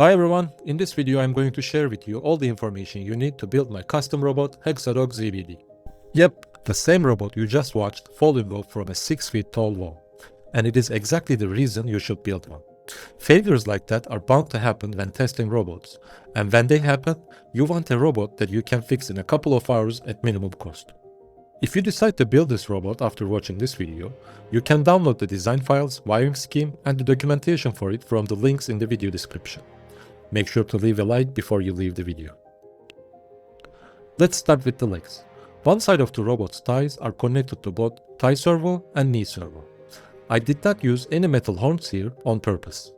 Hi everyone, in this video I'm going to share with you all the information you need to build my custom robot HexaDog ZBD. Yep, the same robot you just watched falling off from a 6 feet tall wall. And it is exactly the reason you should build one. Failures like that are bound to happen when testing robots, and when they happen, you want a robot that you can fix in a couple of hours at minimum cost. If you decide to build this robot after watching this video, you can download the design files, wiring scheme, and the documentation for it from the links in the video description. Make sure to leave a like before you leave the video. Let's start with the legs. One side of the robot's thighs are connected to both thigh servo and knee servo. I did not use any metal horns here on purpose.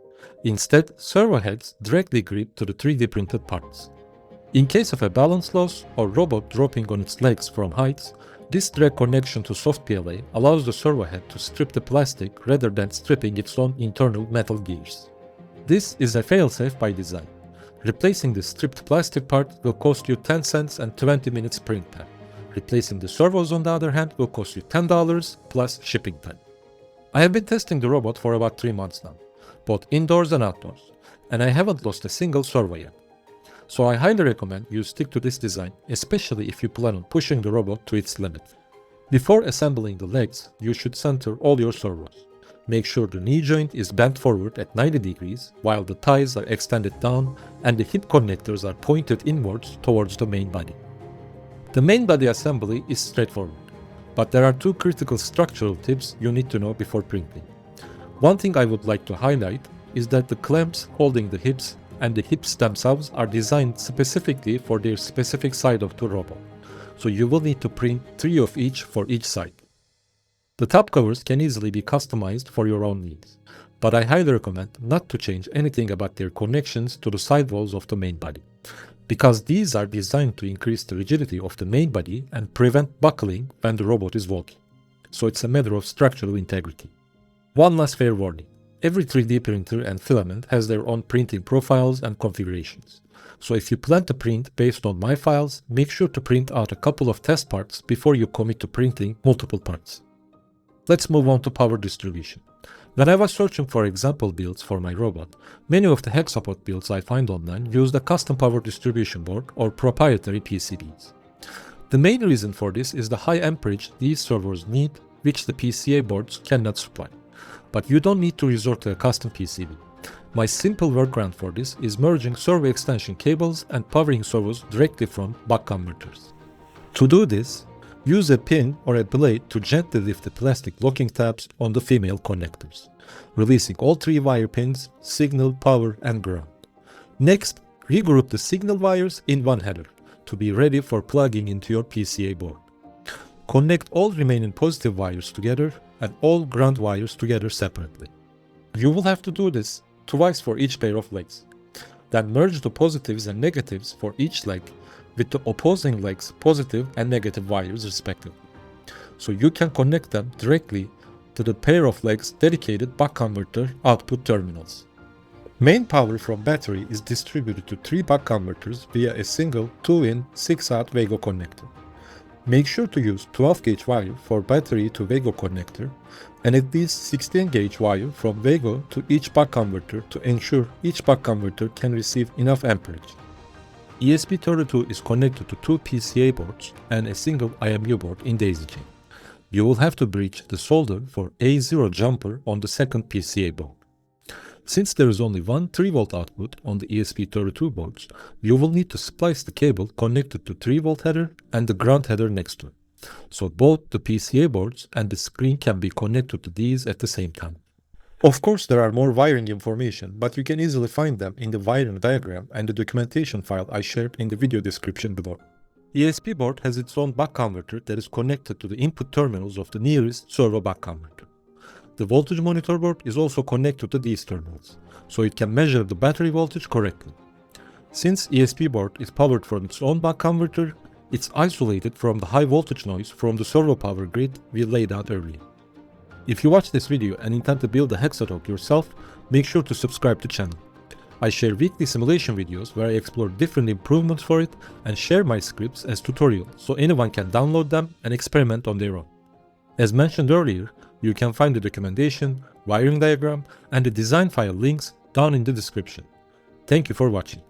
Instead, servo heads directly grip to the 3D printed parts. In case of a balance loss or robot dropping on its legs from heights, this direct connection to soft PLA allows the servo head to strip the plastic rather than stripping its own internal metal gears. This is a failsafe by design. Replacing the stripped plastic part will cost you 10 cents and 20 minutes print time. Replacing the servos on the other hand will cost you $10 plus shipping time. I have been testing the robot for about 3 months now, both indoors and outdoors, and I haven't lost a single servo yet. So I highly recommend you stick to this design, especially if you plan on pushing the robot to its limit. Before assembling the legs, you should center all your servos. Make sure the knee joint is bent forward at 90 degrees while the thighs are extended down and the hip connectors are pointed inwards towards the main body. The main body assembly is straightforward, but there are two critical structural tips you need to know before printing. One thing I would like to highlight is that the clamps holding the hips and the hips themselves are designed specifically for their specific side of the robot, so you will need to print 3 of each for each side. The top covers can easily be customized for your own needs, but I highly recommend not to change anything about their connections to the side walls of the main body, because these are designed to increase the rigidity of the main body and prevent buckling when the robot is walking, so it's a matter of structural integrity. One last fair warning, every 3D printer and filament has their own printing profiles and configurations, so if you plan to print based on my files, make sure to print out a couple of test parts before you commit to printing multiple parts. Let's move on to power distribution. When I was searching for example builds for my robot, many of the Hexapod builds I find online use a custom power distribution board or proprietary PCBs. The main reason for this is the high amperage these servos need, which the PCA boards cannot supply. But you don't need to resort to a custom PCB. My simple workaround for this is merging servo extension cables and powering servos directly from buck converters. To do this, use a pin or a blade to gently lift the plastic locking tabs on the female connectors, releasing all 3 wire pins, signal, power, and ground. Next, regroup the signal wires in one header to be ready for plugging into your PCA board. Connect all remaining positive wires together and all ground wires together separately. You will have to do this twice for each pair of legs. Then merge the positives and negatives for each leg with the opposing legs' positive and negative wires respectively, so you can connect them directly to the pair of legs' dedicated buck converter output terminals. Main power from battery is distributed to 3 buck converters via a single 2-in 6-out Wago connector. Make sure to use 12-gauge wire for battery to Wago connector and at least 16-gauge wire from Wago to each buck converter to ensure each buck converter can receive enough amperage. ESP32 is connected to 2 PCA boards and a single IMU board in daisy chain. You will have to breach the solder for A0 jumper on the second PCA board. Since there is only one 3V output on the ESP32 boards, you will need to splice the cable connected to 3V header and the ground header next to it, so both the PCA boards and the screen can be connected to these at the same time. Of course, there are more wiring information, but you can easily find them in the wiring diagram and the documentation file I shared in the video description below. ESP board has its own buck converter that is connected to the input terminals of the nearest servo buck converter. The voltage monitor board is also connected to these terminals, so it can measure the battery voltage correctly. Since ESP board is powered from its own buck converter, it's isolated from the high voltage noise from the servo power grid we laid out earlier. If you watch this video and intend to build a HexaDog yourself, make sure to subscribe to the channel. I share weekly simulation videos where I explore different improvements for it and share my scripts as tutorials so anyone can download them and experiment on their own. As mentioned earlier, you can find the documentation, wiring diagram, and the design file links down in the description. Thank you for watching.